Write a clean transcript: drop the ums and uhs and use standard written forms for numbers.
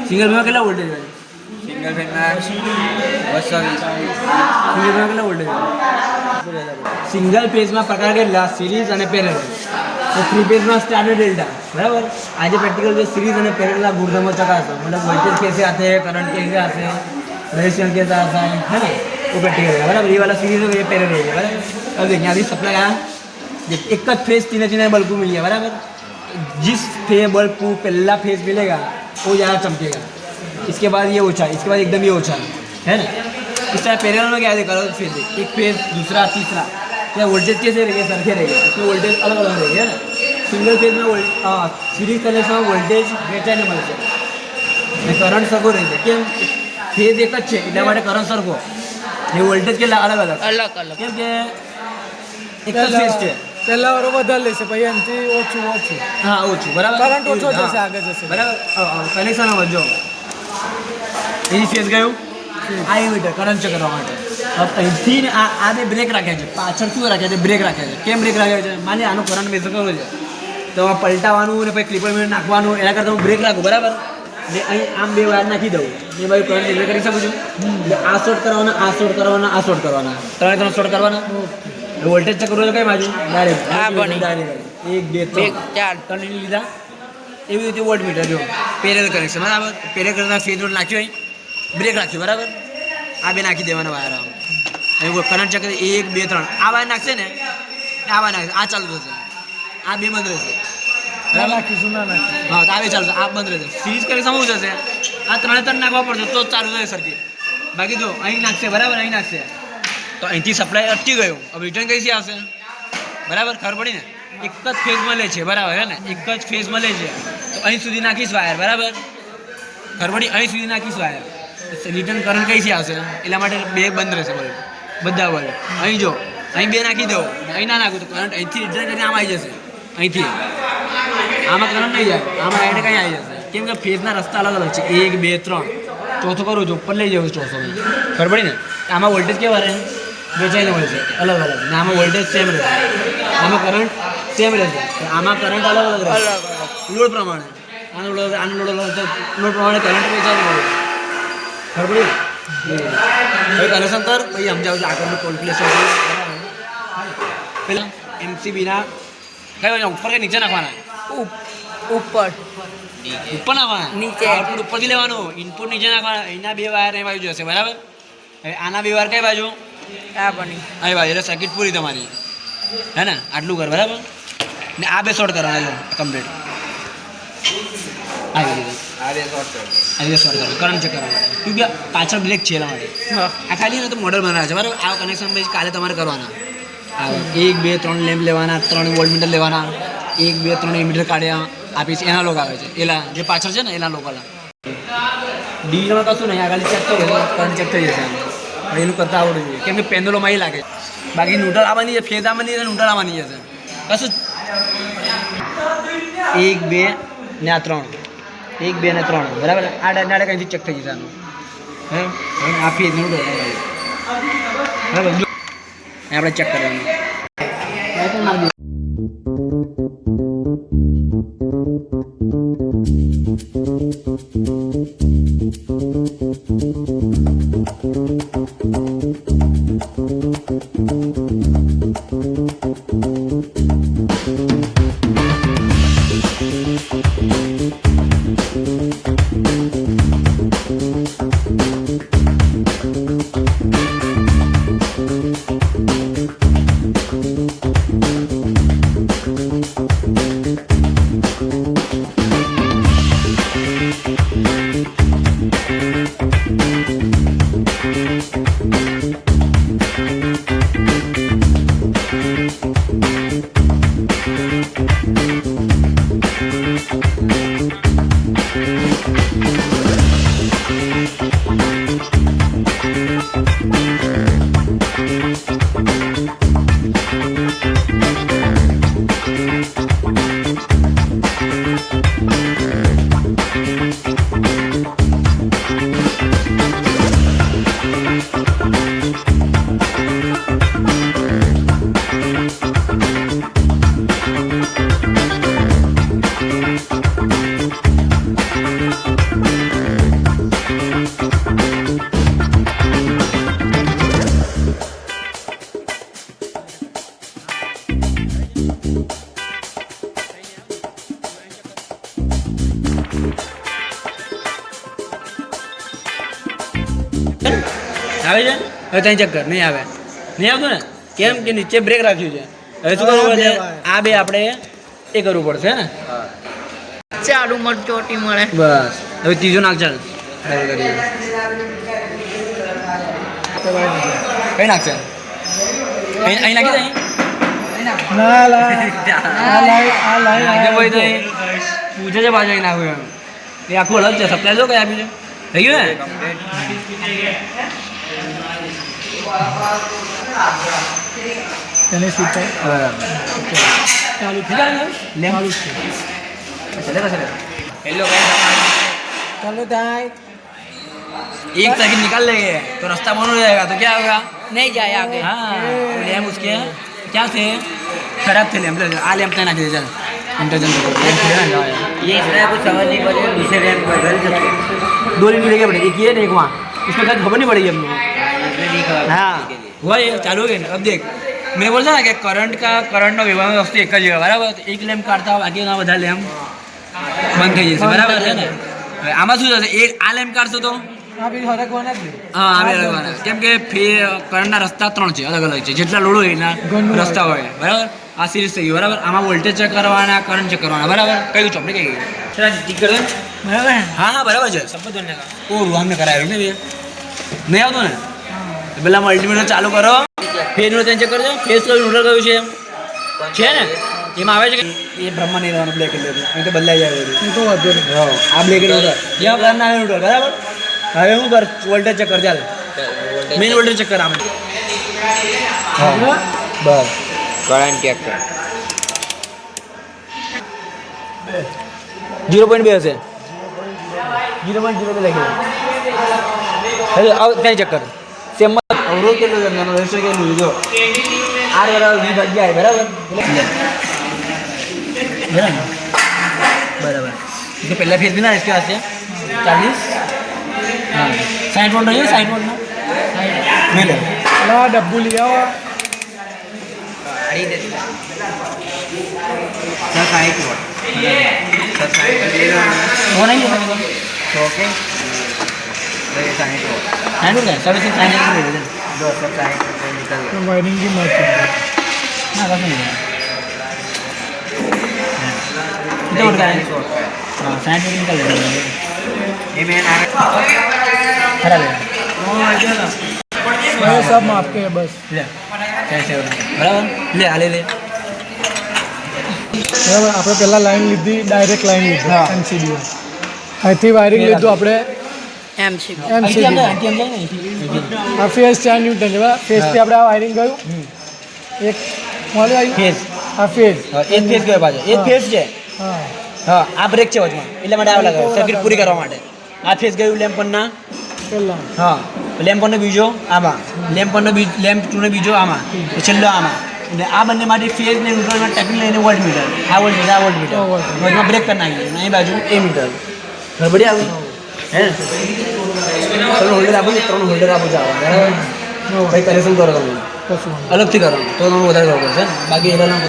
Single ફેઝમાં કેટલા voltage હોય? સિંગલ ફેઝમાં 220. સિંગલ ફેઝમાં કેટલા વોલ્ટેજ હોય? સિંગલ ફેઝમાં પ્રકાર કેટલા? સિરીઝ અને પેરેલલ. તો થ્રી ફેઝમાં स्टार डेल्टा. बराबर. आज प्रैक्टिकल जो सीरीज અને પેરેલલ गुणधर्म चकासो मतलब वोल्टेज कैसे आते हैं, करंट कैसे आते हैं, रेजिस्टेंस कैसा आता है ना, वो प्रैक्टिकल है. बराबर. ये वाला सीरीज है, ये पैरेलल है. बराबर. अब देखिए अभी सप्लाई आया, एक જ फेज तीन बल्ब को मिल गया. बराबर. जिस फेज बल्ब को पहला फेज मिलेगा वो ज़्यादा चमकेगा. इसके बाद ये ओछा, इसके बाद एकदम ये ओछा है ना. इस तरह पैरेलल में क्या है, करो फेज एक फेज दूसरा तीसरा क्या वोल्टेज कैसे रहेंगे, सरखे रहेंगे. इसमें वोल्टेज अलग अलग रहेंगे है ना. सिंगल फेज में सीरीज कनेक्शन वोल्टेज વેચાઈને મળશે અને કરંટ સરખો રહેશે. કેમ? ફેઝ એક જ છે એટલા માટે કરંટ સરખો, એ વોલ્ટેજ કેટલા અલગ અલગ કેમ કે એક જ ફેઝ છે. પહેલા વાળો વધારે લેશે પછી એનાથી ઓછું હા ઓછું. બરાબર. કરંટ ઓછો જશે, આગળ જશે. બરાબર. કનેક્શન વધજો એની ફેઝ ગયું આ ઇન્વર્ટર કરંટ ચેક કરવા માટે. હવે અહીંથી ને આ બે બ્રેક રાખ્યા છે, પાછળ શું રાખ્યા છે? બ્રેક રાખ્યા છે. કેમ બ્રેક રાખ્યા છે? માની આનો કરંટ મેઝર કરવો છે તો આ પલટાવાનું ને પછી ક્લિપર મેળ નાખવાનું, એના કરતાં હું બ્રેક રાખું. બરાબર. એટલે અહીં આમ બે વાયર નાખી દઉં, એ બાજુ કરંટ મેઝર કરી શકું છું. એટલે આ શોર્ટ કરવાના, આ શોર્ટ કરવાના, આ શોર્ટ કરવાના, ત્રણ શોર્ટ કરવાના. વોલ્ટેજ ચેક કરવો કઈ બાજુ? ડાયરેક્ટ 1 2 3 4 લીધા. એવી રીતે વોલ્ટ મીટર જો પેરેલલ કનેક્શન. બરાબર. પેરેલલ કરતા ફેઝ નોટ નાખ્યો, અહીં બ્રેક રાખ્યું. બરાબર. આ બે નાખી દેવાના વાયર. આમ કરંટ ચેક 1 2 3 આ વાયર નાખશે ને, આ વાયર નાખશે, આ ચાલુ થશે, આ બે બંધ રહેશે. નાખીશું ના નાખીશું. હા તો આ બે ચાલશે, આ બંધ રહેશે. સિરીઝ કનેક્શન શું થશે? આ ત્રણ નાખવા પડશે તો ચાલુ થશે સર્કિટ. બાકી જો અહીં નાખશે. બરાબર. અહીં નાખશે તો અહીંથી સપ્લાય અટકી ગયો. હવે રિટર્ન કઈથી આવશે? બરાબર. ખબર પડી ને. એક જ ફેઝમાં લે છે. બરાબર હે ને. એક જ ફેઝમાં લે છે તો અહીં સુધી નાખીશ વાયર. બરાબર. ખબર પડી? અહીં સુધી નાખીશ વાયર. રિટર્ન કરંટ કઈથી આવશે? એટલા માટે બે બંધ રહેશે બલ્બ, બધા બલ્બ. અહીં જો અહીં બે નાખી દો, અહીં ના નાખું તો કરંટ અહીંથી રિટર્ન કરીને આમાં આવી જશે. અહીંથી આમાં કરંટ નહીં જાય, આમાં ડાયરેક્ટ કંઈ આવી જશે. કેમ કે ફેઝના રસ્તા અલગ અલગ છે. 1 2 3 ચોથો કરું છું, ઉપર લઈ જવું ચોથો. ખબર પડી ને. આમાં વોલ્ટેજ કેવા રહે? વેચાઈને મળશે અલગ અલગ. ને આમાં વોલ્ટેજ સેમ રહેશે, આમાં કરંટ સેમ રહેશે. આમાં કરંટ અલગ અલગ રહેશે લોડ પ્રમાણે. આનો લોડ પ્રમાણે કરંટ વેચાઈને મળે. ખબર પડી? હવે કનેક્શન કર, પછી સમજાવું છું આગળનું કોલ્ક્યુલેશન. પહેલાં MCBના કઈ બાજુ ઉપર કે નીચે નાખવાના? ઉપર નાખવાના. નીચે આઉટપુટ ઉપરથી લેવાનું, ઇનપુટ નીચે નાખવાના. અહીંના બે વાયર એ બાજુ જશે. બરાબર. હવે આના બે વાયર કઈ બાજુ? આ બની અહીં બાજુ. એટલે સર્કિટ પૂરી તમારી હે ને. આટલું કર. બરાબર. ને આ બે શોર્ટ કરવાના કમ્પ્લીટ. આવી રીતે શોર્ટ કરો કરંટ ચેક કરવા માટે. કેમ કે પાછળ બ્રેક છે એના માટે. આ ખાલી ને તો મોડલ બનાવે છે. બરાબર. આ કનેક્શન પછી કાલે તમારે કરવાના. 1 2 3 લેમ્પ લેવાના, 3 વોલ્ટ મીટર લેવાના, 1 2 3 મીટર કાઢ્યા આપીશ. એના લોક આવે છે, એલા જે પાછળ છે ને એના લોકોના. ડીમાં કશું નહીં, આગળ ચેક કરો કરંટ ચેક થઈ જશે. એનું કરતાં આવડવું જોઈએ. કેમ કે પેન્ડલોમાં એ લાગે. બાકી ન્યુટ્રલ આવવાની છે, ફેઝ આવવાની છે, ન્યુટ્રલ આવવાની જશે. કશું 1 2 ને આ 3, 1 2 ને 3. બરાબર. આ ડાયરેક્ટ અહીંથી ચેક થઈ જશે આનું. હે આ ફેઝ ન્યુટ્રલ. બરાબર. આપણે ચેક કરવાનું. આવે છે હવે ત્યાં ચક્કર નહીં આવે નહીં આવતું ને કેમ કે નીચે બ્રેક રાખ્યું છે હવે શું કરવું પડશે આ બે આપણે એ કરવું પડશે ને ચાલુ ચોટી મળે. બસ હવે ત્રીજો નાખ ચાલ ડબલ કરી કઈ નાખશે અહીં નાખી દે અહીં ના લા આ લાઈ ભાઈ તો અહીં પૂછે છે પાછા અહીં નાખ્યું એમ એ આખું અલગ છે સપ્લાય જો કઈ આપ્યું છે થઈ ગયું ને તેને સીધા બરાબર ચાલુ થઈ જાય ને ચાલુ છે હેલો ચાલો થાય एक सेकंड निकाल लेंगे तो रास्ता बंद हो जाएगा तो क्या होगा નહીં જાય આગે. हाँ लैम्प उसके क्या थे खराब थे लैम्प आ लैम्प ना दे चल इंटरजन ये इसमें कुछ समझ नहीं पड़े दूसरे रैम बदल सकते दो लिंक लेके पड़े एक ये एक वहाँ इसमें क्या खबर नहीं पड़ेगी हम लोग इसमें नहीं खबर हाँ हुआ ये चालू हो गया ना अब देख मैं बोलता ना कि करंट व्यवहार वस्तु एक જ બરાબર એક લેમ્પ કાઢતા હોય બાકી ના બધા લેમ્પ બંધ થઈ જશે બરાબર છે ને હવે આમાં શું થશે એક આ લેમ્પ કાઢશો તો આ બી હરકવાના જ ને. હા આવે લગવાના કેમ કે કરંટના રસ્તા 3 છે અલગ અલગ છે જેટલા લોડો હોય એના ઘણું રસ્તા હોય બરાબર આ સિરીઝ થઈ ગયું બરાબર આમાં વોલ્ટેજ ચેક કરવાના કરંટ ચેક કરવાના બરાબર કયું ચોપડી કઈ ગયું ચલા ટીક કર દે બરાબર ને? હા હા બરાબર છે સપોઝ ને ઓ રૂહામને કરાયું ને ભૈયા નહીં આવતું ને તો પેલા મલ્ટીમીટર ચાલુ કરો ફેઝ નું ચેક કરજો ફેઝ કયું ન્યુટ્રલ કયું છે ને એમાં આવે છે કે એ બ્રહ્મા નહીં રહેવાનું બ્લેક એટલે નહીં તો બદલાઈ જાય બધું એ તો વાંધો નહીં. હા આ બ્લેક એટલે જેવા કલર ના ન્યુટ્રલ બરાબર હવે હું કર વોલ્ટેજ ચેક કર ચાલ મેઇન વોલ્ટેજ ચેક કર આમ હા બસ કરંટ ચેક કર 0.2 હશે 0.02 લખી હવે આવ કઈ ચેક કર સેમ અવરોધ કેટલો છે નાનો રેશિયો કેટલું લીધો R બરાબર V ભાગ્યા I બરાબર બરાબર तो पहला फेज भी ना इसके पास है 40 हाँ 60 वोल्ट नहीं 60 वोल्ट ना मिले લા ડબ્બુ લઈ આવો. गाड़ी दे सर 60 वोट सर 60 ले लो वो नहीं ले सकते तो ओके तो ये 60 वोट 60 वोल्ट है सर्विस 60 वोल्ट ले लेते दो सर 60 वोट निकल તો गया વાયરિંગ બી મારતી. ना बस नहीं कितना वोल्ट का है 60 वोट का है हाँ 60 वोल्ट निकल लेते ये मैंने खराब है હવે સબ માપ કે બસ. ले कैसे बराबर ले आ ले ले બરાબર આપણે પહેલા લાઈન લીધી ડાયરેક્ટ લાઈન લીધી હા. એમસીબી અહીંથી વાયરિંગ લીધું આપણે અહીંથી એમસીબી આપણે અહીંથી આમ જઈએ ને આ ફેઝ 4 ન્યૂટન છે બરાબર ફેઝથી આપણે આ વાયરિંગ ગયું એક મોડું આવ્યું ફેઝ આ ફેઝ એક ફેઝ ગયો પાછો એક ફેઝ છે હા હા આ બ્રેક છે વચમાં એટલા માટે આવા લગાવ્યો સર્કિટ પૂરી કરવા માટે આ ફેઝ ગયું લેમ્પ પરના પહેલા હા લેમ્પ પરનો બીજો આમાં લેમ્પ પરનો લેમ્પ ટુનો બીજો આમાં તો છેલ્લો આમાં એટલે આ બંને માટે ફેઝ ને ન્યુટ્રલમાં ટેકનિક લઈને વોલ્ટ મીટર આ વોલ્ટ મીટર આ વોલ્ટ મીટર વચમાં બ્રેક કરી નાખીએ અહીં બાજુ એ મીટર બરાબર આવી હે ત્રણ હોલ્ડર આપું 3 હોલ્ડર આપું જાવ બરાબર ભાઈ કરેક્શન કરો તમે કશું અલગથી કરો તો તમે વધારે કરવો પડશે બાકી એના